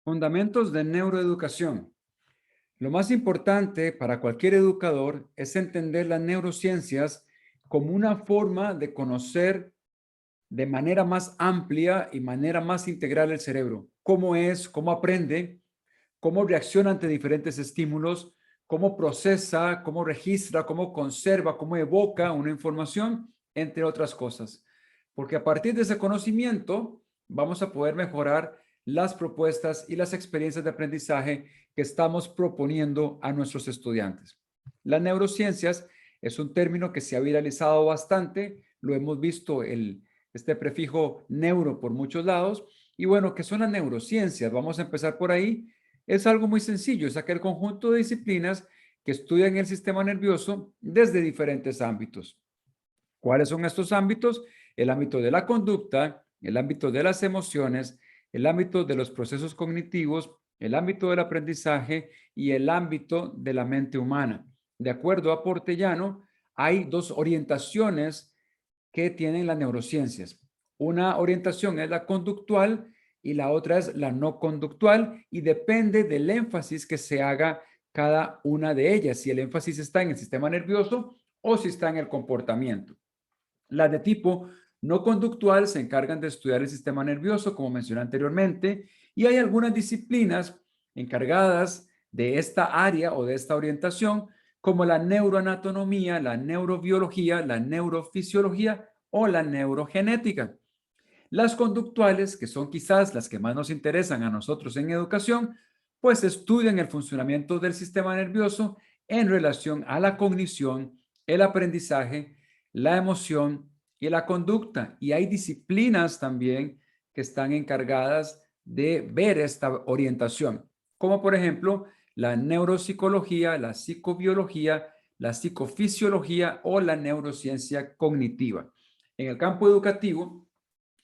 Fundamentos de neuroeducación. Lo más importante para cualquier educador es entender las neurociencias como una forma de conocer de manera más amplia y manera más integral el cerebro. Cómo es, cómo aprende, cómo reacciona ante diferentes estímulos, cómo procesa, cómo registra, cómo conserva, cómo evoca una información, entre otras cosas. Porque a partir de ese conocimiento vamos a poder mejorar las propuestas y las experiencias de aprendizaje que estamos proponiendo a nuestros estudiantes. Las neurociencias es un término que se ha viralizado bastante, lo hemos visto este prefijo neuro por muchos lados. Y bueno, ¿qué son las neurociencias? Vamos a empezar por ahí. Es algo muy sencillo, es aquel conjunto de disciplinas que estudian el sistema nervioso desde diferentes ámbitos. ¿Cuáles son estos ámbitos? El ámbito de la conducta, el ámbito de las emociones, el ámbito de los procesos cognitivos, el ámbito del aprendizaje y el ámbito de la mente humana. De acuerdo a Portellano, hay dos orientaciones que tienen las neurociencias. Una orientación es la conductual y la otra es la no conductual y depende del énfasis que se haga cada una de ellas, si el énfasis está en el sistema nervioso o si está en el comportamiento. Las de tipo no conductual se encargan de estudiar el sistema nervioso, como mencioné anteriormente, y hay algunas disciplinas encargadas de esta área o de esta orientación, como la neuroanatomía, la neurobiología, la neurofisiología o la neurogenética. Las conductuales, que son quizás las que más nos interesan a nosotros en educación, pues estudian el funcionamiento del sistema nervioso en relación a la cognición, el aprendizaje, la emoción y la conducta. Y hay disciplinas también que están encargadas de ver esta orientación, como por ejemplo la neuropsicología, la psicobiología, la psicofisiología o la neurociencia cognitiva. En el campo educativo,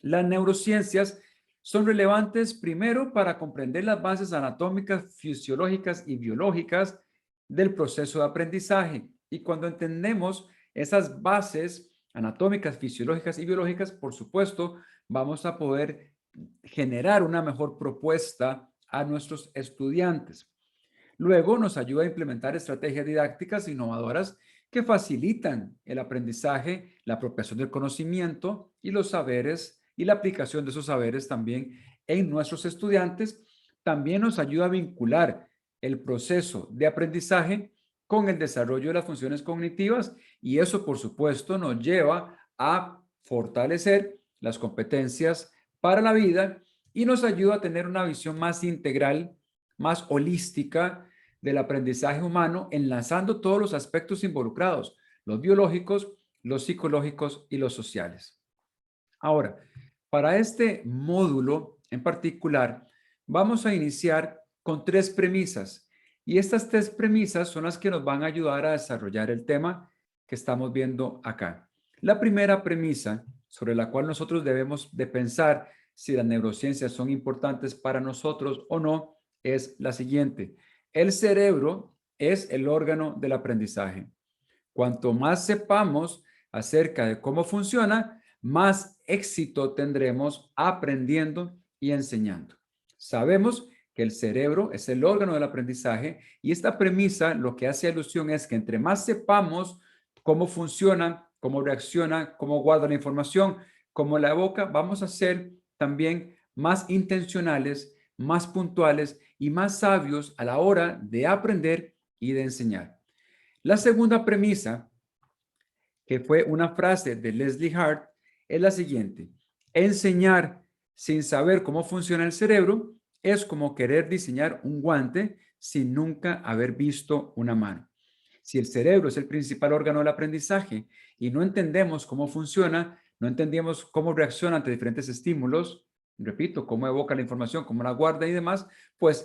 las neurociencias son relevantes primero para comprender las bases anatómicas, fisiológicas y biológicas del proceso de aprendizaje. Y cuando entendemos esas bases anatómicas, fisiológicas y biológicas, por supuesto, vamos a poder generar una mejor propuesta a nuestros estudiantes. Luego nos ayuda a implementar estrategias didácticas innovadoras que facilitan el aprendizaje, la apropiación del conocimiento y los saberes y la aplicación de esos saberes también en nuestros estudiantes. También nos ayuda a vincular el proceso de aprendizaje con el desarrollo de las funciones cognitivas y eso, por supuesto, nos lleva a fortalecer las competencias para la vida y nos ayuda a tener una visión más integral, más holística del aprendizaje humano, enlazando todos los aspectos involucrados, los biológicos, los psicológicos y los sociales. Ahora, para este módulo en particular, vamos a iniciar con tres premisas. Y estas tres premisas son las que nos van a ayudar a desarrollar el tema que estamos viendo acá. La primera premisa sobre la cual nosotros debemos de pensar si las neurociencias son importantes para nosotros o no es la siguiente. El cerebro es el órgano del aprendizaje. Cuanto más sepamos acerca de cómo funciona, más éxito tendremos aprendiendo y enseñando. Sabemos que el cerebro es el órgano del aprendizaje y esta premisa lo que hace alusión es que entre más sepamos cómo funciona, cómo reacciona, cómo guarda la información, cómo la evoca, vamos a ser también más intencionales, más puntuales y más sabios a la hora de aprender y de enseñar. La segunda premisa, que fue una frase de Leslie Hart, es la siguiente. Enseñar sin saber cómo funciona el cerebro es como querer diseñar un guante sin nunca haber visto una mano. Si el cerebro es el principal órgano del aprendizaje y no entendemos cómo funciona, no entendemos cómo reacciona ante diferentes estímulos, repito, cómo evoca la información, cómo la guarda y demás, pues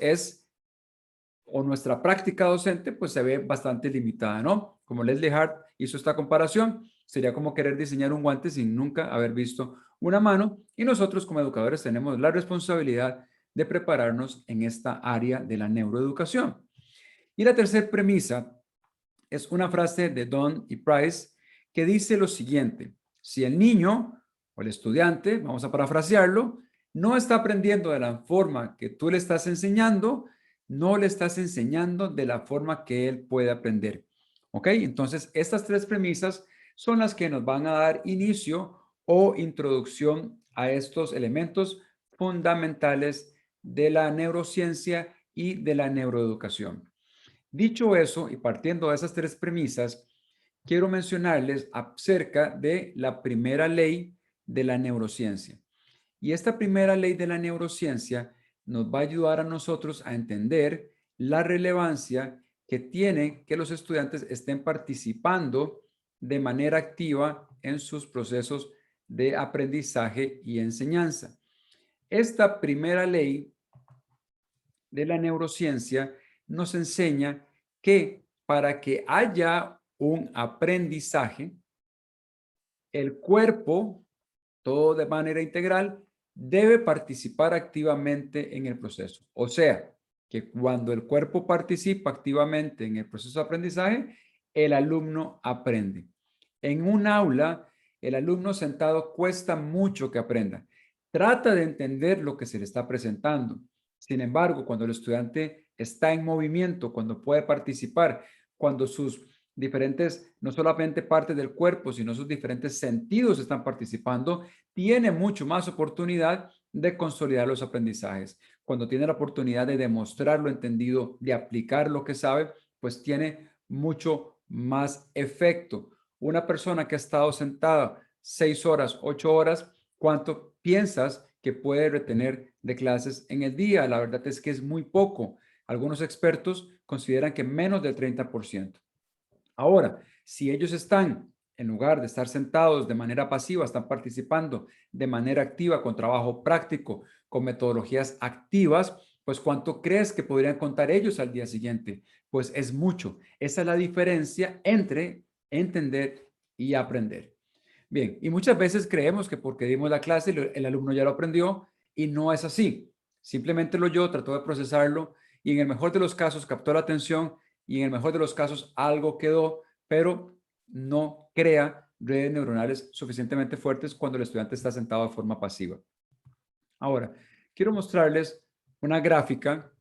o nuestra práctica docente pues se ve bastante limitada, ¿no? Como Leslie Hart hizo esta comparación, sería como querer diseñar un guante sin nunca haber visto una mano y nosotros como educadores tenemos la responsabilidad de prepararnos en esta área de la neuroeducación. Y la tercera premisa es una frase de Don y Price que dice lo siguiente: si el niño o el estudiante, vamos a parafrasearlo, no está aprendiendo de la forma que tú le estás enseñando, no le estás enseñando de la forma que él puede aprender. ¿Ok? Entonces, estas tres premisas son las que nos van a dar inicio o introducción a estos elementos fundamentales de la neurociencia y de la neuroeducación. Dicho eso, y partiendo de esas tres premisas, quiero mencionarles acerca de la primera ley de la neurociencia. Y esta primera ley de la neurociencia nos va a ayudar a nosotros a entender la relevancia que tiene que los estudiantes estén participando de manera activa en sus procesos de aprendizaje y enseñanza. Esta primera ley de la neurociencia nos enseña que para que haya un aprendizaje, el cuerpo, todo de manera integral, debe participar activamente en el proceso. O sea, que cuando el cuerpo participa activamente en el proceso de aprendizaje, el alumno aprende. En un aula, el alumno sentado cuesta mucho que aprenda. Trata de entender lo que se le está presentando. Sin embargo, cuando el estudiante está en movimiento, cuando puede participar, cuando sus diferentes, no solamente partes del cuerpo, sino sus diferentes sentidos están participando, tiene mucho más oportunidad de consolidar los aprendizajes. Cuando tiene la oportunidad de demostrar lo entendido, de aplicar lo que sabe, pues tiene mucho más efecto. Una persona que ha estado sentada 6 horas, 8 horas, ¿cuánto piensas que puede retener de clases en el día? La verdad es que es muy poco. Algunos expertos consideran que menos del 30%. Ahora, si ellos están, en lugar de estar sentados de manera pasiva, están participando de manera activa con trabajo práctico, con metodologías activas, pues ¿cuánto crees que podrían contar ellos al día siguiente? Pues es mucho. Esa es la diferencia entre entender y aprender. Bien, y muchas veces creemos que porque dimos la clase el alumno ya lo aprendió y no es así. Simplemente lo oyó, trató de procesarlo y en el mejor de los casos captó la atención y en el mejor de los casos algo quedó, pero no crea redes neuronales suficientemente fuertes cuando el estudiante está sentado de forma pasiva. Ahora, quiero mostrarles una gráfica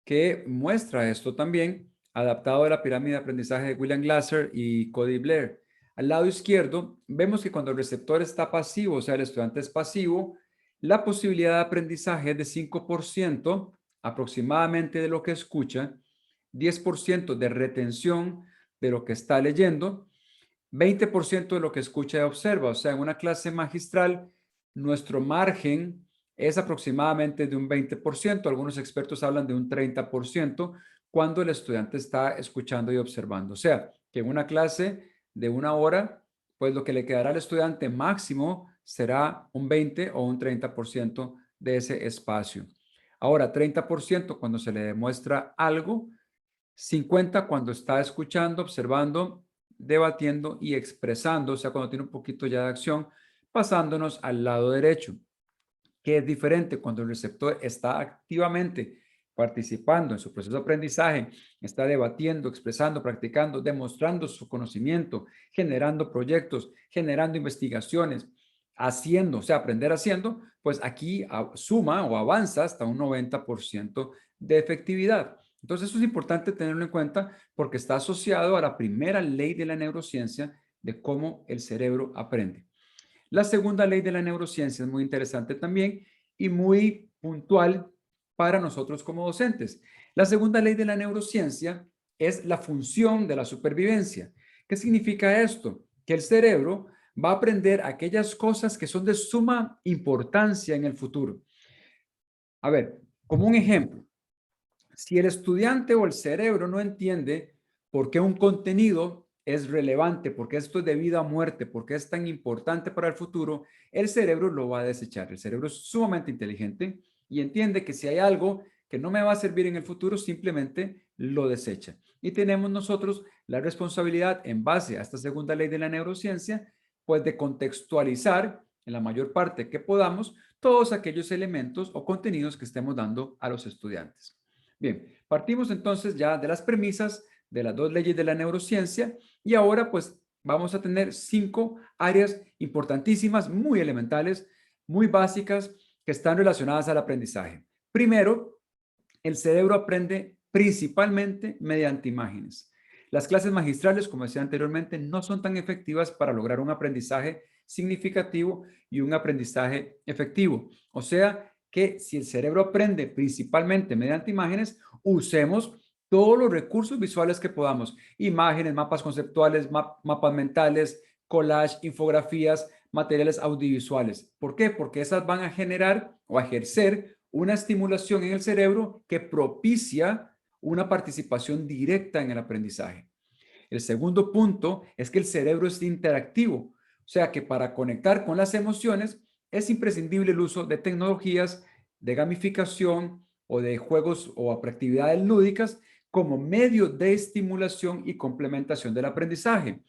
que muestra esto también, adaptado a la pirámide de aprendizaje de William Glasser y Cody Blair. Al lado izquierdo, vemos que cuando el receptor está pasivo, o sea, el estudiante es pasivo, la posibilidad de aprendizaje es de 5% aproximadamente de lo que escucha, 10% de retención de lo que está leyendo, 20% de lo que escucha y observa. O sea, en una clase magistral, nuestro margen es aproximadamente de un 20%. Algunos expertos hablan de un 30% cuando el estudiante está escuchando y observando. O sea, que en una clase de 1 hora, pues lo que le quedará al estudiante máximo será un 20 o un 30% de ese espacio. Ahora, 30% cuando se le demuestra algo, 50 cuando está escuchando, observando, debatiendo y expresando, o sea, cuando tiene un poquito ya de acción, pasándonos al lado derecho, que es diferente cuando el receptor está activamente participando en su proceso de aprendizaje, está debatiendo, expresando, practicando, demostrando su conocimiento, generando proyectos, generando investigaciones, haciendo, o sea, aprender haciendo, pues aquí suma o avanza hasta un 90% de efectividad. Entonces, eso es importante tenerlo en cuenta porque está asociado a la primera ley de la neurociencia de cómo el cerebro aprende. La segunda ley de la neurociencia es muy interesante también y muy puntual para nosotros como docentes. La segunda ley de la neurociencia es la función de la supervivencia. ¿Qué significa esto? Que el cerebro va a aprender aquellas cosas que son de suma importancia en el futuro. A ver, como un ejemplo, si el estudiante o el cerebro no entiende por qué un contenido es relevante, por qué esto es de vida o muerte, por qué es tan importante para el futuro, el cerebro lo va a desechar. El cerebro es sumamente inteligente y entiende que si hay algo que no me va a servir en el futuro, simplemente lo desecha. Y tenemos nosotros la responsabilidad, en base a esta segunda ley de la neurociencia, pues de contextualizar en la mayor parte que podamos todos aquellos elementos o contenidos que estemos dando a los estudiantes. Bien, partimos entonces ya de las premisas de las dos leyes de la neurociencia y ahora pues vamos a tener 5 áreas importantísimas, muy elementales, muy básicas, que están relacionadas al aprendizaje. Primero, el cerebro aprende principalmente mediante imágenes. Las clases magistrales, como decía anteriormente, no son tan efectivas para lograr un aprendizaje significativo y un aprendizaje efectivo. O sea que si el cerebro aprende principalmente mediante imágenes, usemos todos los recursos visuales que podamos. Imágenes, mapas conceptuales, mapas mentales, collage, infografías, materiales audiovisuales. ¿Por qué? Porque esas van a generar o a ejercer una estimulación en el cerebro que propicia una participación directa en el aprendizaje. El segundo punto es que el cerebro es interactivo, o sea que para conectar con las emociones es imprescindible el uso de tecnologías de gamificación o de juegos o actividades lúdicas como medio de estimulación y complementación del aprendizaje.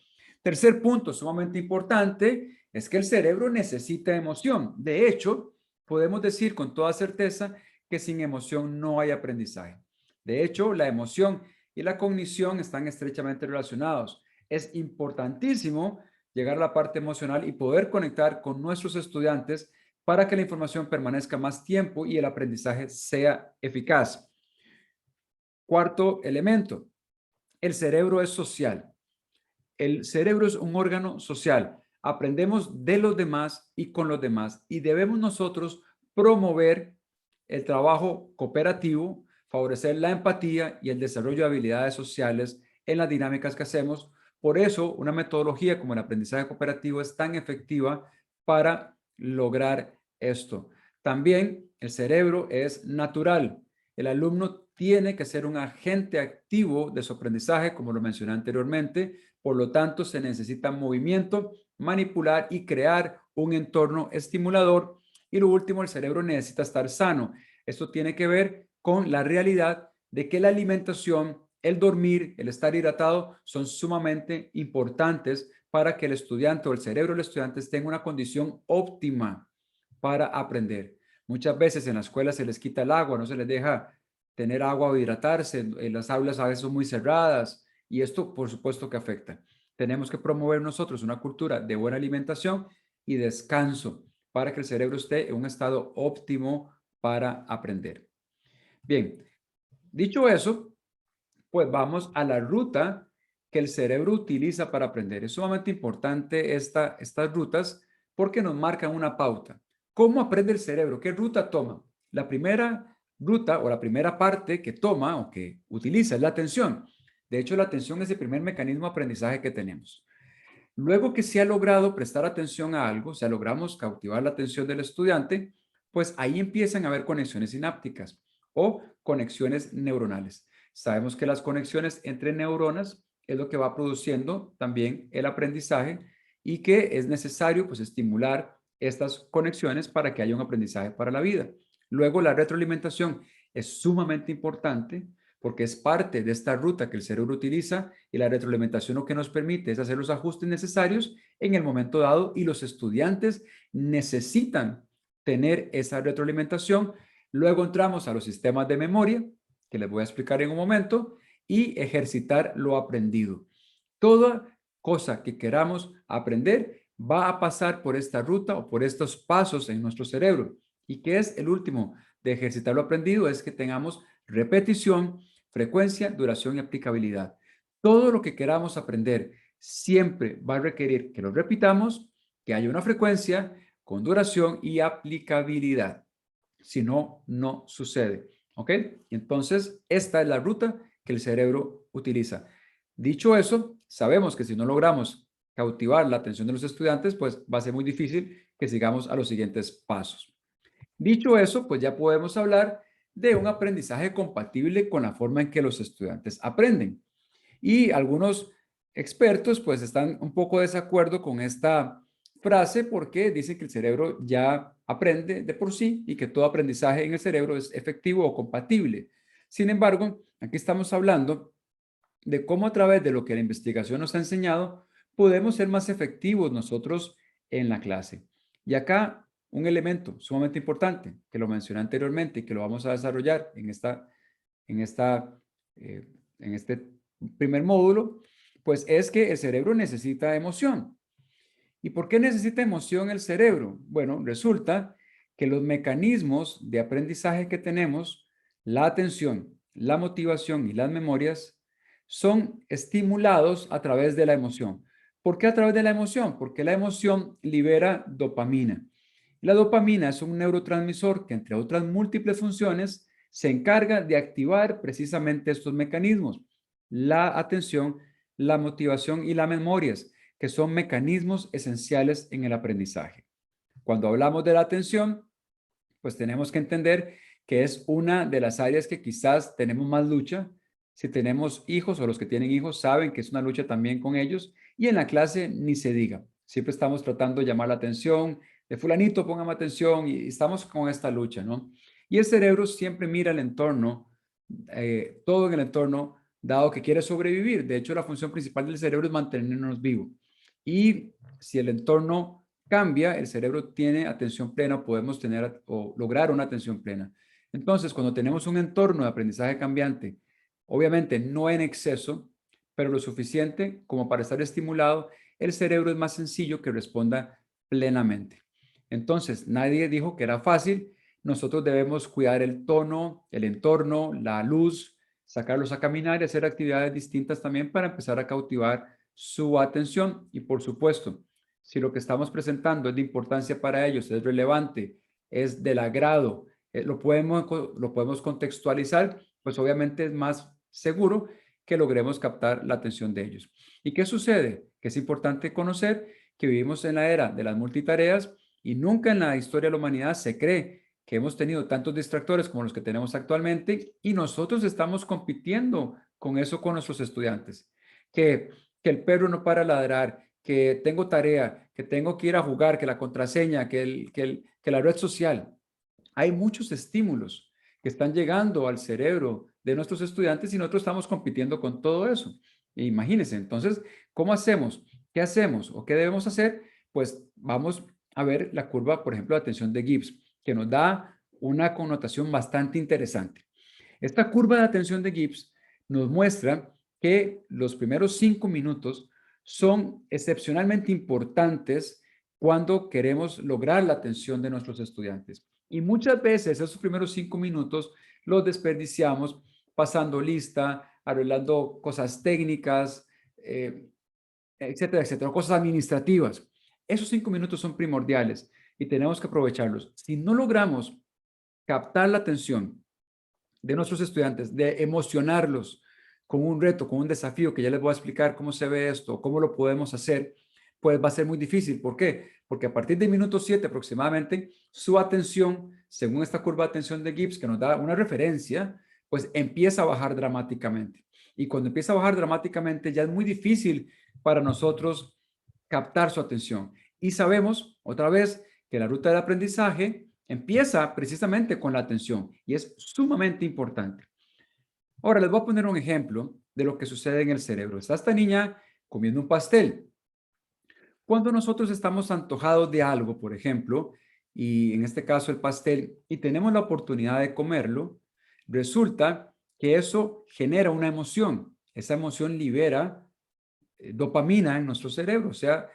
Tercer punto, sumamente importante, es que el cerebro necesita emoción. De hecho, podemos decir con toda certeza que sin emoción no hay aprendizaje. De hecho, la emoción y la cognición están estrechamente relacionados. Es importantísimo llegar a la parte emocional y poder conectar con nuestros estudiantes para que la información permanezca más tiempo y el aprendizaje sea eficaz. Cuarto elemento, el cerebro es social. El cerebro es un órgano social. Aprendemos de los demás y con los demás y debemos nosotros promover el trabajo cooperativo, favorecer la empatía y el desarrollo de habilidades sociales en las dinámicas que hacemos. Por eso, una metodología como el aprendizaje cooperativo es tan efectiva para lograr esto. También el cerebro es natural. El alumno tiene que ser un agente activo de su aprendizaje, como lo mencioné anteriormente. Por lo tanto, se necesita movimiento, manipular y crear un entorno estimulador. Y lo último, el cerebro necesita estar sano. Esto tiene que ver con la realidad de que la alimentación, el dormir, el estar hidratado son sumamente importantes para que el estudiante o el cerebro del estudiante tenga una condición óptima para aprender. Muchas veces en la escuela se les quita el agua, no se les deja tener agua o hidratarse, en las aulas a veces son muy cerradas y esto por supuesto que afecta. Tenemos que promover nosotros una cultura de buena alimentación y descanso para que el cerebro esté en un estado óptimo para aprender. Bien, dicho eso, pues vamos a la ruta que el cerebro utiliza para aprender. Es sumamente importante estas rutas porque nos marcan una pauta. ¿Cómo aprende el cerebro? ¿Qué ruta toma? La primera ruta o la primera parte que toma o que utiliza es la atención. De hecho, la atención es el primer mecanismo de aprendizaje que tenemos. Luego que se ha logrado prestar atención a algo, o sea, logramos cautivar la atención del estudiante, pues ahí empiezan a haber conexiones sinápticas o conexiones neuronales. Sabemos que las conexiones entre neuronas es lo que va produciendo también el aprendizaje y que es necesario pues estimular estas conexiones para que haya un aprendizaje para la vida. Luego la retroalimentación es sumamente importante porque es parte de esta ruta que el cerebro utiliza y la retroalimentación lo que nos permite es hacer los ajustes necesarios en el momento dado y los estudiantes necesitan tener esa retroalimentación. Luego entramos a los sistemas de memoria, que les voy a explicar en un momento, y ejercitar lo aprendido. Toda cosa que queramos aprender va a pasar por esta ruta o por estos pasos en nuestro cerebro. ¿Y qué es el último de ejercitar lo aprendido? Es que tengamos repetición, frecuencia, duración y aplicabilidad. Todo lo que queramos aprender siempre va a requerir que lo repitamos, que haya una frecuencia con duración y aplicabilidad. Si no, no sucede. ¿Ok? Entonces, esta es la ruta que el cerebro utiliza. Dicho eso, sabemos que si no logramos cautivar la atención de los estudiantes, pues va a ser muy difícil que sigamos a los siguientes pasos. Dicho eso, pues ya podemos hablar de un aprendizaje compatible con la forma en que los estudiantes aprenden. Y algunos expertos pues están un poco de desacuerdo con esta frase porque dicen que el cerebro ya aprende de por sí y que todo aprendizaje en el cerebro es efectivo o compatible. Sin embargo, aquí estamos hablando de cómo a través de lo que la investigación nos ha enseñado, podemos ser más efectivos nosotros en la clase. Y acá un elemento sumamente importante que lo mencioné anteriormente y que lo vamos a desarrollar en, esta, eh, en este primer módulo, pues es que el cerebro necesita emoción. ¿Y por qué necesita emoción el cerebro? Bueno, resulta que los mecanismos de aprendizaje que tenemos, la atención, la motivación y las memorias, son estimulados a través de la emoción. ¿Por qué a través de la emoción? Porque la emoción libera dopamina. La dopamina es un neurotransmisor que, entre otras múltiples funciones, se encarga de activar precisamente estos mecanismos: la atención, la motivación y las memorias, que son mecanismos esenciales en el aprendizaje. Cuando hablamos de la atención, pues tenemos que entender que es una de las áreas que quizás tenemos más lucha. Si tenemos hijos o los que tienen hijos saben que es una lucha también con ellos, y en la clase ni se diga. Siempre estamos tratando de llamar la atención, de fulanito, póngame atención, y estamos con esta lucha, ¿no? Y el cerebro siempre mira el entorno, todo en el entorno, dado que quiere sobrevivir. De hecho, la función principal del cerebro es mantenernos vivos. Y si el entorno cambia, el cerebro tiene atención plena, podemos tener o lograr una atención plena. Entonces, cuando tenemos un entorno de aprendizaje cambiante, obviamente no en exceso, pero lo suficiente como para estar estimulado, el cerebro es más sencillo que responda plenamente. Entonces, nadie dijo que era fácil. Nosotros debemos cuidar el tono, el entorno, la luz, sacarlos a caminar y hacer actividades distintas también para empezar a cautivar su atención. Y por supuesto, si lo que estamos presentando es de importancia para ellos, es relevante, es del agrado, lo podemos contextualizar, pues obviamente es más seguro que logremos captar la atención de ellos. ¿Y qué sucede? Que es importante conocer que vivimos en la era de las multitareas y nunca en la historia de la humanidad se cree que hemos tenido tantos distractores como los que tenemos actualmente, y nosotros estamos compitiendo con eso con nuestros estudiantes. Que el perro no para de ladrar, que tengo tarea, que tengo que ir a jugar, que la contraseña, que la red social. Hay muchos estímulos que están llegando al cerebro de nuestros estudiantes y nosotros estamos compitiendo con todo eso. Imagínense, entonces, ¿cómo hacemos? ¿Qué hacemos o qué debemos hacer? Pues vamos a ver la curva, por ejemplo, de atención de Gibbs, que nos da una connotación bastante interesante. Esta curva de atención de Gibbs nos muestra que los primeros 5 minutos son excepcionalmente importantes cuando queremos lograr la atención de nuestros estudiantes. Y muchas veces esos primeros 5 minutos los desperdiciamos pasando lista, arreglando cosas técnicas, etcétera, etcétera, cosas administrativas. Esos 5 minutos son primordiales y tenemos que aprovecharlos. Si no logramos captar la atención de nuestros estudiantes, de emocionarlos con un reto, con un desafío, que ya les voy a explicar cómo se ve esto, cómo lo podemos hacer, pues va a ser muy difícil. ¿Por qué? Porque a partir del minuto 7 aproximadamente, su atención, según esta curva de atención de Gibbs, que nos da una referencia, pues empieza a bajar dramáticamente. Y cuando empieza a bajar dramáticamente, ya es muy difícil para nosotros captar su atención. Y sabemos, otra vez, que la ruta del aprendizaje empieza precisamente con la atención y es sumamente importante. Ahora les voy a poner un ejemplo de lo que sucede en el cerebro. Está esta niña comiendo un pastel. Cuando nosotros estamos antojados de algo, por ejemplo, y en este caso el pastel, y tenemos la oportunidad de comerlo, resulta que eso genera una emoción. Esa emoción libera dopamina en nuestro cerebro, o sea,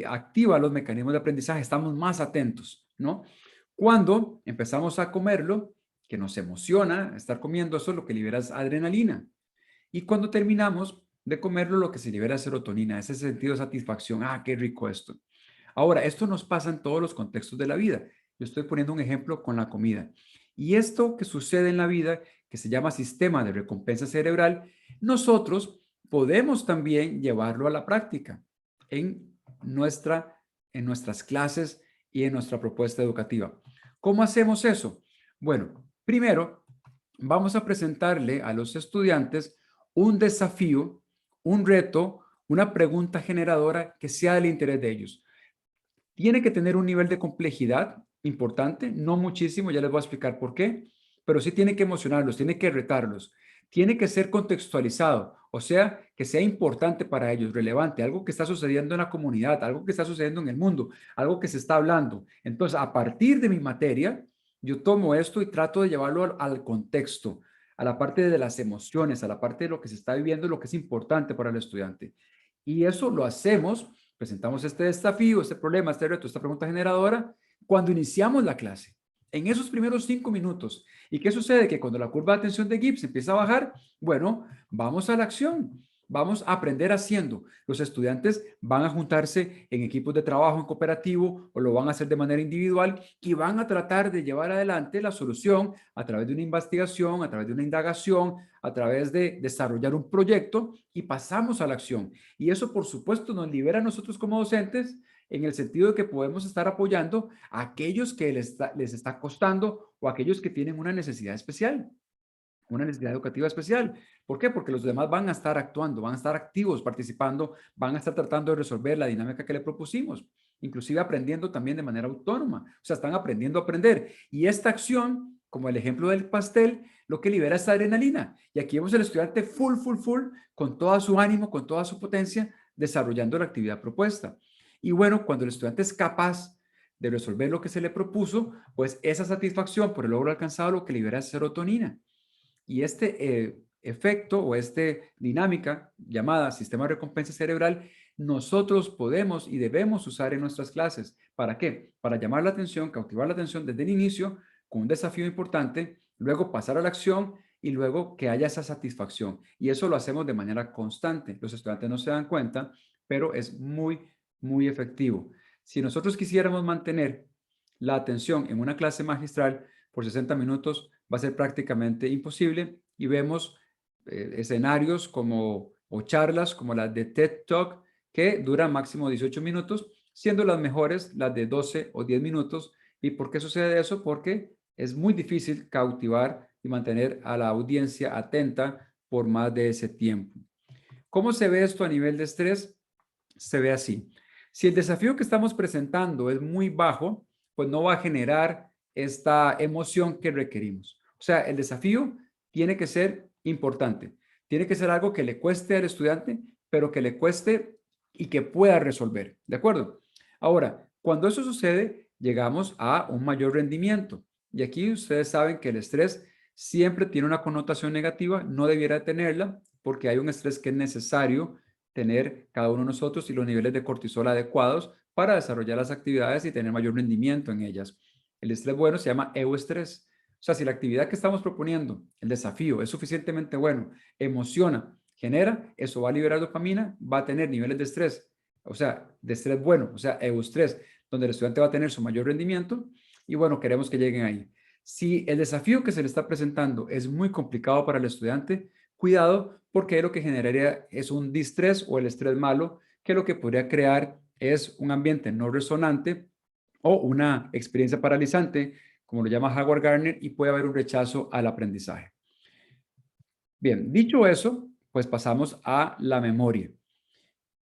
activa los mecanismos de aprendizaje, estamos más atentos, ¿no? Cuando empezamos a comerlo, que nos emociona estar comiendo, eso lo que libera es adrenalina. Y cuando terminamos de comerlo, lo que se libera es serotonina, ese sentido de satisfacción. Ah, qué rico esto. Ahora, esto nos pasa en todos los contextos de la vida. Yo estoy poniendo un ejemplo con la comida. Y esto que sucede en la vida, que se llama sistema de recompensa cerebral, nosotros podemos también llevarlo a la práctica en, en nuestras clases y en nuestra propuesta educativa. ¿Cómo hacemos eso? Bueno, primero vamos a presentarle a los estudiantes un desafío, un reto, una pregunta generadora que sea del interés de ellos. Tiene que tener un nivel de complejidad importante, no muchísimo, ya les voy a explicar por qué, pero sí tiene que emocionarlos, tiene que retarlos, tiene que ser contextualizado, o sea, que sea importante para ellos, relevante, algo que está sucediendo en la comunidad, algo que está sucediendo en el mundo, algo que se está hablando. Entonces, a partir de mi materia, yo tomo esto y trato de llevarlo al contexto, a la parte de las emociones, a la parte de lo que se está viviendo, lo que es importante para el estudiante. Y eso lo hacemos, presentamos este desafío, este problema, este reto, esta pregunta generadora, cuando iniciamos la clase, en esos primeros 5 minutos. ¿Y qué sucede? Que cuando la curva de atención de Gibbs empieza a bajar, bueno, vamos a la acción. Vamos a aprender haciendo. Los estudiantes van a juntarse en equipos de trabajo en cooperativo o lo van a hacer de manera individual y van a tratar de llevar adelante la solución a través de una investigación, a través de una indagación, a través de desarrollar un proyecto y pasamos a la acción. Y eso, por supuesto, nos libera a nosotros como docentes en el sentido de que podemos estar apoyando a aquellos que les está costando o a aquellos que tienen una necesidad especial, una necesidad educativa especial. ¿Por qué? Porque los demás van a estar actuando, van a estar activos, participando, van a estar tratando de resolver la dinámica que le propusimos, inclusive aprendiendo también de manera autónoma. O sea, están aprendiendo a aprender. Y esta acción, como el ejemplo del pastel, lo que libera es adrenalina. Y aquí vemos al estudiante full, con todo su ánimo, con toda su potencia, desarrollando la actividad propuesta. Y bueno, cuando el estudiante es capaz de resolver lo que se le propuso, pues esa satisfacción por el logro alcanzado lo que libera es serotonina. Y este efecto o esta dinámica llamada sistema de recompensa cerebral, nosotros podemos y debemos usar en nuestras clases. ¿Para qué? Para llamar la atención, cautivar la atención desde el inicio con un desafío importante, luego pasar a la acción y luego que haya esa satisfacción. Y eso lo hacemos de manera constante. Los estudiantes no se dan cuenta, pero es muy efectivo. Si nosotros quisiéramos mantener la atención en una clase magistral por 60 minutos, va a ser prácticamente imposible y vemos escenarios como o charlas como las de TED Talk que duran máximo 18 minutos, siendo las mejores las de 12 o 10 minutos. ¿Y por qué sucede eso? Porque es muy difícil cautivar y mantener a la audiencia atenta por más de ese tiempo. ¿Cómo se ve esto a nivel de estrés? Se ve así. Si el desafío que estamos presentando es muy bajo, pues no va a generar esta emoción que requerimos. O sea, el desafío tiene que ser importante. Tiene que ser algo que le cueste al estudiante, pero que le cueste y que pueda resolver. ¿De acuerdo? Ahora, cuando eso sucede, llegamos a un mayor rendimiento. Y aquí ustedes saben que el estrés siempre tiene una connotación negativa, no debiera tenerla, porque hay un estrés que es necesario tener cada uno de nosotros y los niveles de cortisol adecuados para desarrollar las actividades y tener mayor rendimiento en ellas. El estrés bueno se llama euestrés. O sea, si la actividad que estamos proponiendo, el desafío, es suficientemente bueno, emociona, genera, eso va a liberar dopamina, va a tener niveles de estrés, o sea, de estrés bueno, o sea, eustrés, donde el estudiante va a tener su mayor rendimiento y bueno, queremos que lleguen ahí. Si el desafío que se le está presentando es muy complicado para el estudiante, cuidado porque lo que generaría es un distrés o el estrés malo, que lo que podría crear es un ambiente no resonante o una experiencia paralizante, como lo llama Howard Gardner, y puede haber un rechazo al aprendizaje. Bien, dicho eso, pues pasamos a la memoria.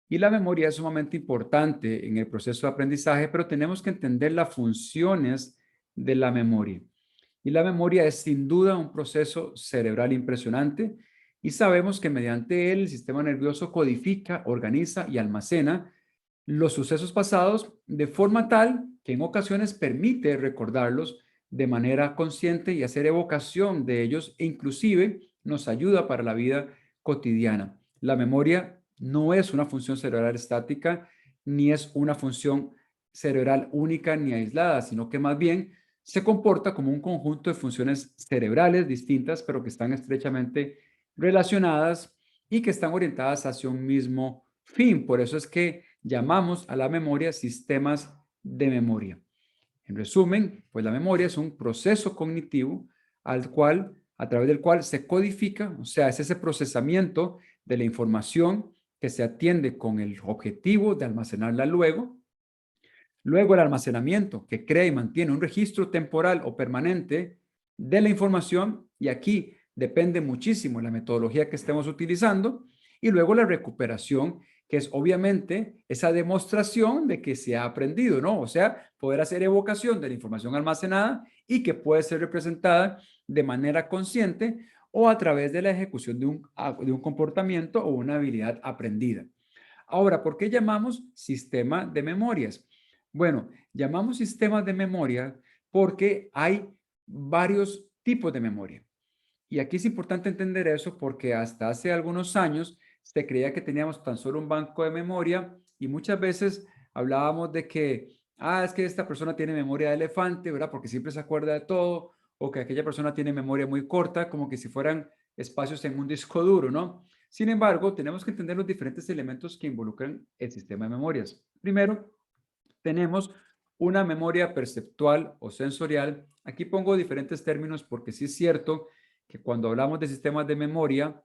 Y la memoria es sumamente importante en el proceso de aprendizaje, pero tenemos que entender las funciones de la memoria. Y la memoria es sin duda un proceso cerebral impresionante y sabemos que mediante él el sistema nervioso codifica, organiza y almacena los sucesos pasados de forma tal que en ocasiones permite recordarlos de manera consciente y hacer evocación de ellos e inclusive nos ayuda para la vida cotidiana. La memoria no es una función cerebral estática ni es una función cerebral única ni aislada, sino que más bien se comporta como un conjunto de funciones cerebrales distintas, pero que están estrechamente relacionadas y que están orientadas hacia un mismo fin. Por eso es que llamamos a la memoria sistemas de memoria. En resumen, pues la memoria es un proceso cognitivo a través del cual se codifica, o sea, es ese procesamiento de la información que se atiende con el objetivo de almacenarla luego. Luego el almacenamiento, que crea y mantiene un registro temporal o permanente de la información, y aquí depende muchísimo la metodología que estemos utilizando. Y luego la recuperación, que es obviamente esa demostración de que se ha aprendido, ¿no? O sea, poder hacer evocación de la información almacenada y que puede ser representada de manera consciente o a través de la ejecución de un comportamiento o una habilidad aprendida. Ahora, ¿por qué llamamos sistema de memorias? Bueno, llamamos sistemas de memoria porque hay varios tipos de memoria. Y aquí es importante entender eso porque hasta hace algunos años se creía que teníamos tan solo un banco de memoria y muchas veces hablábamos de que Es que esta persona tiene memoria de elefante, ¿verdad? Porque siempre se acuerda de todo, o que aquella persona tiene memoria muy corta, como que si fueran espacios en un disco duro, ¿no? Sin embargo, tenemos que entender los diferentes elementos que involucran el sistema de memorias. Primero, tenemos una memoria perceptual o sensorial. Aquí pongo diferentes términos porque sí es cierto que cuando hablamos de sistemas de memoria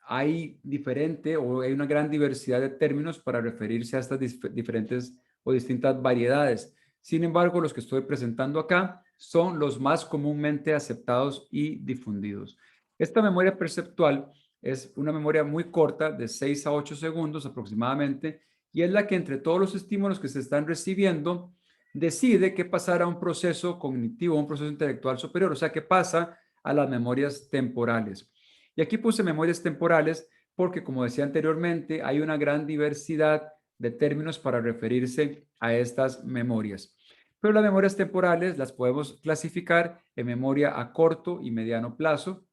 hay diferente o hay una gran diversidad de términos para referirse a estas diferentes o distintas variedades. Sin embargo, los que estoy presentando acá son los más comúnmente aceptados y difundidos. Esta memoria perceptual es una memoria muy corta, de 6 a 8 segundos aproximadamente, y es la que entre todos los estímulos que se están recibiendo decide qué pasar a un proceso cognitivo, un proceso intelectual superior, o sea, qué pasa a las memorias temporales. Y aquí puse memorias temporales porque, como decía anteriormente, hay una gran diversidad de términos para referirse a estas memorias. Pero las memorias temporales las podemos clasificar en memoria a corto y mediano plazo.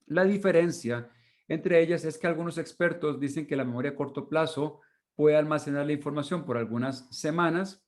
La diferencia entre ellas es que algunos expertos dicen que la memoria a corto plazo puede almacenar la información por algunas semanas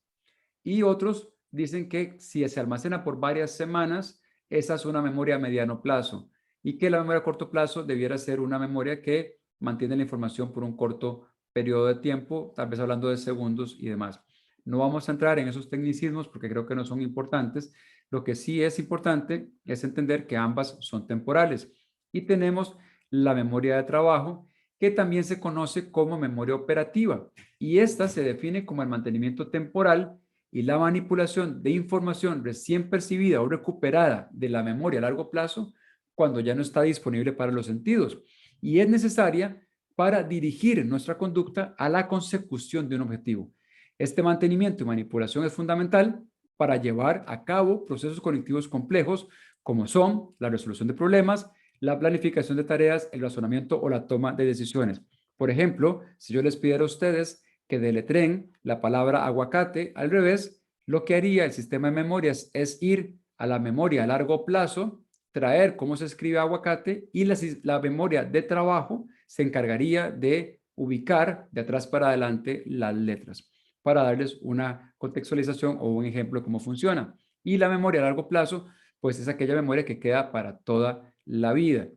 y otros dicen que si se almacena por varias semanas, esa es una memoria a mediano plazo y que la memoria a corto plazo debiera ser una memoria que mantiene la información por un corto periodo de tiempo, tal vez hablando de segundos y demás. No vamos a entrar en esos tecnicismos porque creo que no son importantes. Lo que sí es importante es entender que ambas son temporales. Y tenemos la memoria de trabajo, que también se conoce como memoria operativa. Y esta se define como el mantenimiento temporal y la manipulación de información recién percibida o recuperada de la memoria a largo plazo cuando ya no está disponible para los sentidos. Y es necesaria para dirigir nuestra conducta a la consecución de un objetivo. Este mantenimiento y manipulación es fundamental para llevar a cabo procesos cognitivos complejos como son la resolución de problemas, la planificación de tareas, el razonamiento o la toma de decisiones. Por ejemplo, si yo les pidiera a ustedes que deletren la palabra aguacate al revés, lo que haría el sistema de memorias es ir a la memoria a largo plazo, traer cómo se escribe aguacate y la memoria de trabajo se encargaría de ubicar de atrás para adelante las letras para darles una contextualización o un ejemplo de cómo funciona. Y la memoria a largo plazo, pues es aquella memoria que queda para toda la vida.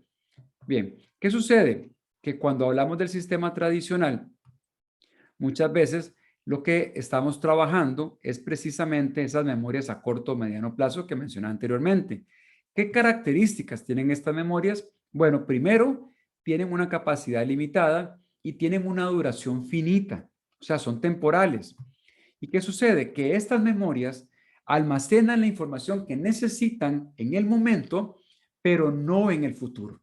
Bien, ¿qué sucede? Que cuando hablamos del sistema tradicional, muchas veces lo que estamos trabajando es precisamente esas memorias a corto o mediano plazo que mencioné anteriormente. ¿Qué características tienen estas memorias? Bueno, primero, tienen una capacidad limitada y tienen una duración finita, o sea, son temporales. ¿Y qué sucede? Que estas memorias almacenan la información que necesitan en el momento, pero no en el futuro.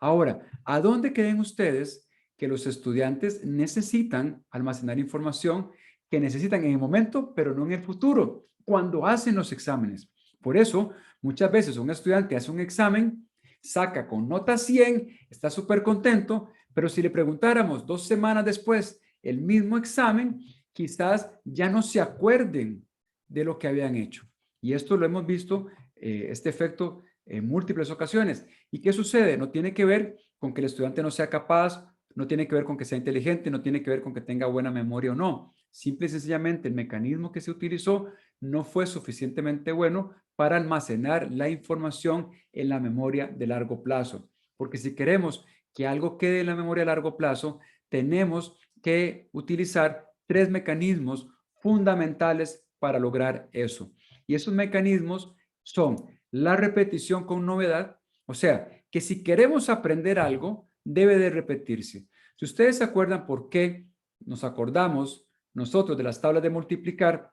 Ahora, ¿a dónde creen ustedes que los estudiantes necesitan almacenar información que necesitan en el momento, pero no en el futuro, cuando hacen los exámenes? Por eso, muchas veces un estudiante hace un examen, saca con nota 100, está súper contento, pero si le preguntáramos 2 semanas después el mismo examen, quizás ya no se acuerden de lo que habían hecho. Y esto lo hemos visto, este efecto, en múltiples ocasiones. ¿Y qué sucede? No tiene que ver con que el estudiante no sea capaz, no tiene que ver con que sea inteligente, no tiene que ver con que tenga buena memoria o no. Simple y sencillamente el mecanismo que se utilizó no fue suficientemente bueno para almacenar la información en la memoria de largo plazo. Porque si queremos que algo quede en la memoria a largo plazo, tenemos que utilizar 3 mecanismos fundamentales para lograr eso. Y esos mecanismos son la repetición con novedad, o sea, que si queremos aprender algo, debe de repetirse. Si ustedes se acuerdan por qué nos acordamos nosotros de las tablas de multiplicar,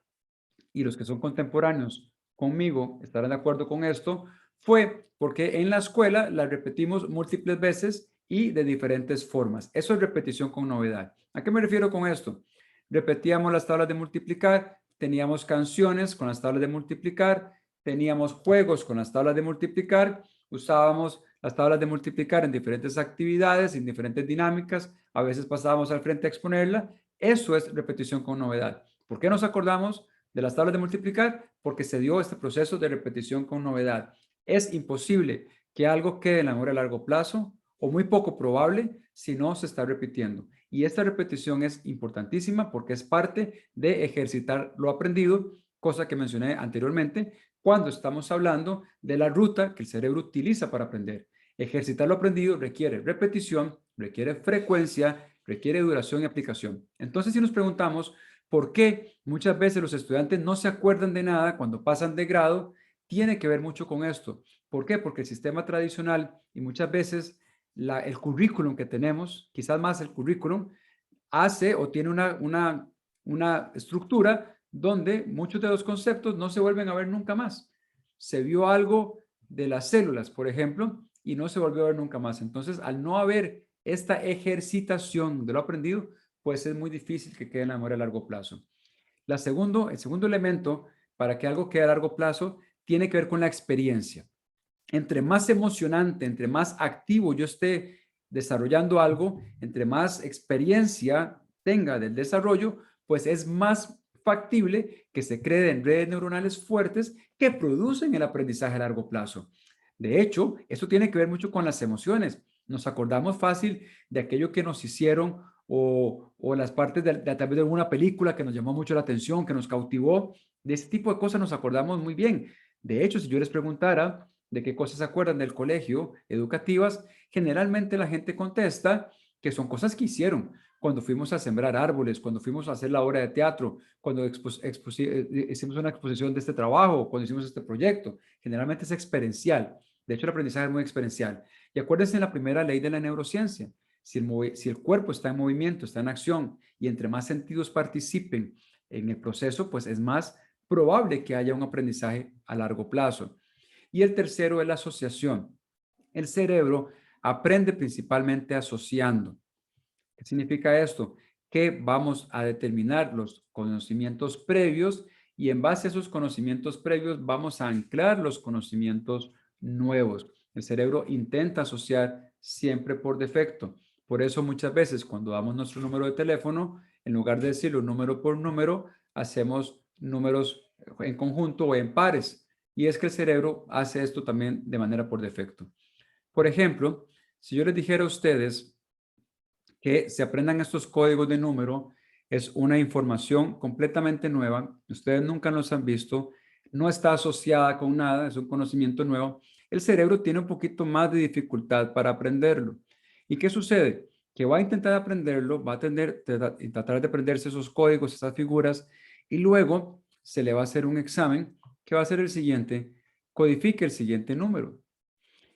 y los que son contemporáneos conmigo estarán de acuerdo con esto, fue porque en la escuela las repetimos múltiples veces y de diferentes formas. Eso es repetición con novedad. ¿A qué me refiero con esto? Repetíamos las tablas de multiplicar, teníamos canciones con las tablas de multiplicar, teníamos juegos con las tablas de multiplicar, usábamos las tablas de multiplicar en diferentes actividades, en diferentes dinámicas, a veces pasábamos al frente a exponerla. Eso es repetición con novedad. ¿Por qué nos acordamos de las tablas de multiplicar? Porque se dio este proceso de repetición con novedad. Es imposible que algo quede en la memoria a largo plazo o muy poco probable si no se está repitiendo. Y esta repetición es importantísima porque es parte de ejercitar lo aprendido cosa que mencioné anteriormente cuando estamos hablando de la ruta que el cerebro utiliza para aprender. Ejercitar lo aprendido requiere repetición, requiere frecuencia, requiere duración y aplicación. Entonces, si nos preguntamos por qué muchas veces los estudiantes no se acuerdan de nada cuando pasan de grado, tiene que ver mucho con esto. ¿Por qué? Porque el sistema tradicional y muchas veces el currículum que tenemos, quizás más el currículum, hace o tiene una estructura donde muchos de los conceptos no se vuelven a ver nunca más. Se vio algo de las células, por ejemplo, y no se volvió a ver nunca más. Entonces, al no haber esta ejercitación de lo aprendido, pues es muy difícil que quede en la memoria a largo plazo. El segundo elemento para que algo quede a largo plazo tiene que ver con la experiencia. Entre más emocionante, entre más activo yo esté desarrollando algo, entre más experiencia tenga del desarrollo, pues es más factible que se creen redes neuronales fuertes que producen el aprendizaje a largo plazo. De hecho, esto tiene que ver mucho con las emociones. Nos acordamos fácil de aquello que nos hicieron o las partes de tal vez de alguna película que nos llamó mucho la atención, que nos cautivó. De ese tipo de cosas nos acordamos muy bien. De hecho, si yo les preguntara de qué cosas se acuerdan del colegio, educativas, generalmente la gente contesta que son cosas que hicieron cuando fuimos a sembrar árboles, cuando fuimos a hacer la obra de teatro, cuando hicimos una exposición de este trabajo, cuando hicimos este proyecto. Generalmente es experiencial. De hecho, el aprendizaje es muy experiencial. Y acuérdense en la primera ley de la neurociencia. Si el cuerpo está en movimiento, está en acción, y entre más sentidos participen en el proceso, pues es más probable que haya un aprendizaje a largo plazo. Y el tercero es la asociación. El cerebro aprende principalmente asociando. ¿Qué significa esto? Que vamos a determinar los conocimientos previos y en base a esos conocimientos previos vamos a anclar los conocimientos nuevos. El cerebro intenta asociar siempre por defecto. Por eso muchas veces cuando damos nuestro número de teléfono, en lugar de decirlo número por número, hacemos números en conjunto o en pares. Y es que el cerebro hace esto también de manera por defecto. Por ejemplo, si yo les dijera a ustedes que se aprendan estos códigos de número, es una información completamente nueva, ustedes nunca los han visto, no está asociada con nada, es un conocimiento nuevo, el cerebro tiene un poquito más de dificultad para aprenderlo. ¿Y qué sucede? Que va a intentar aprenderlo, va a tratar de aprenderse esos códigos, esas figuras, y luego se le va a hacer un examen que va a ser el siguiente, codifique el siguiente número.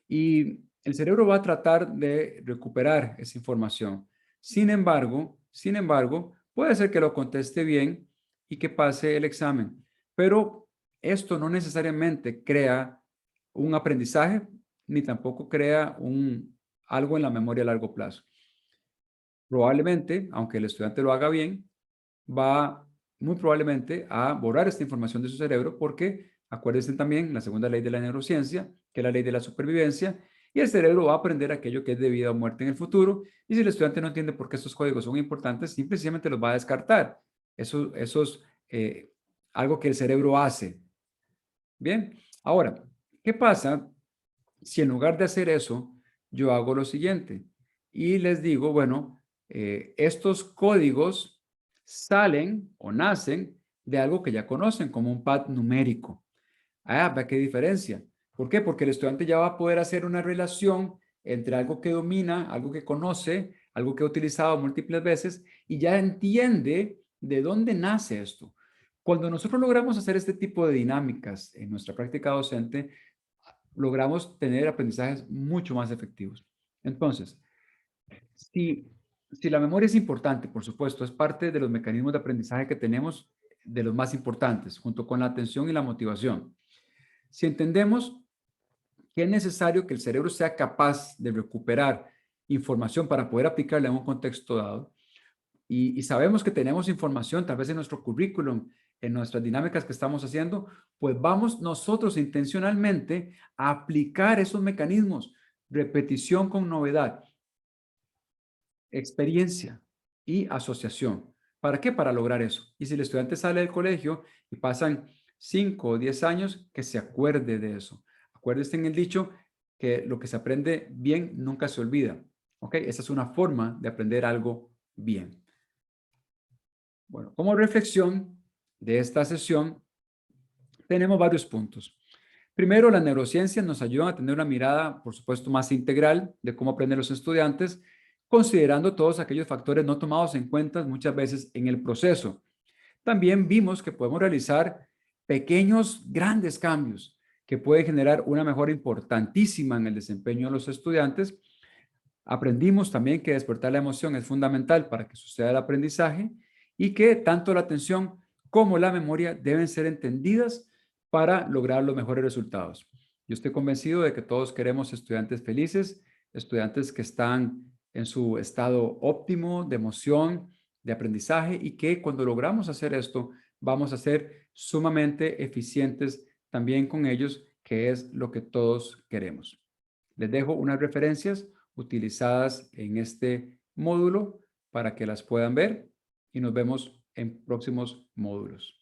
Y el cerebro va a tratar de recuperar esa información. Sin embargo, puede ser que lo conteste bien y que pase el examen, pero esto no necesariamente crea un aprendizaje ni tampoco crea algo en la memoria a largo plazo. Probablemente, aunque el estudiante lo haga bien, va muy probablemente a borrar esta información de su cerebro porque acuérdense también la segunda ley de la neurociencia, que es la ley de la supervivencia, y el cerebro va a aprender aquello que es de vida o muerte en el futuro, y si el estudiante no entiende por qué estos códigos son importantes, simplemente los va a descartar. Eso es algo que el cerebro hace. Bien, ahora, ¿qué pasa si en lugar de hacer eso, yo hago lo siguiente y les digo, bueno, estos códigos salen o nacen de algo que ya conocen como un pad numérico? Ah, vea qué diferencia. ¿Por qué? Porque el estudiante ya va a poder hacer una relación entre algo que domina, algo que conoce, algo que ha utilizado múltiples veces y ya entiende de dónde nace esto. Cuando nosotros logramos hacer este tipo de dinámicas en nuestra práctica docente, logramos tener aprendizajes mucho más efectivos. Entonces, si, si la memoria es importante, por supuesto, es parte de los mecanismos de aprendizaje que tenemos, de los más importantes, junto con la atención y la motivación. Si entendemos que es necesario que el cerebro sea capaz de recuperar información para poder aplicarla en un contexto dado, y sabemos que tenemos información, tal vez en nuestro currículum, en nuestras dinámicas que estamos haciendo, pues vamos nosotros intencionalmente a aplicar esos mecanismos, repetición con novedad, experiencia y asociación. ¿Para qué? Para lograr eso. Y si el estudiante sale del colegio y pasan 5 o 10 años, que se acuerde de eso. Acuérdese en el dicho que lo que se aprende bien nunca se olvida. ¿Ok? Esa es una forma de aprender algo bien. Bueno, como reflexión de esta sesión, tenemos varios puntos. Primero, las neurociencias nos ayudan a tener una mirada, por supuesto, más integral de cómo aprenden los estudiantes, considerando todos aquellos factores no tomados en cuenta muchas veces en el proceso. También vimos que podemos realizar pequeños, grandes cambios que pueden generar una mejora importantísima en el desempeño de los estudiantes. Aprendimos también que despertar la emoción es fundamental para que suceda el aprendizaje y que tanto la atención como la memoria deben ser entendidas para lograr los mejores resultados. Yo estoy convencido de que todos queremos estudiantes felices, estudiantes que están en su estado óptimo de emoción, de aprendizaje y que cuando logramos hacer esto vamos a ser sumamente eficientes también con ellos, que es lo que todos queremos. Les dejo unas referencias utilizadas en este módulo para que las puedan ver y nos vemos en próximos módulos.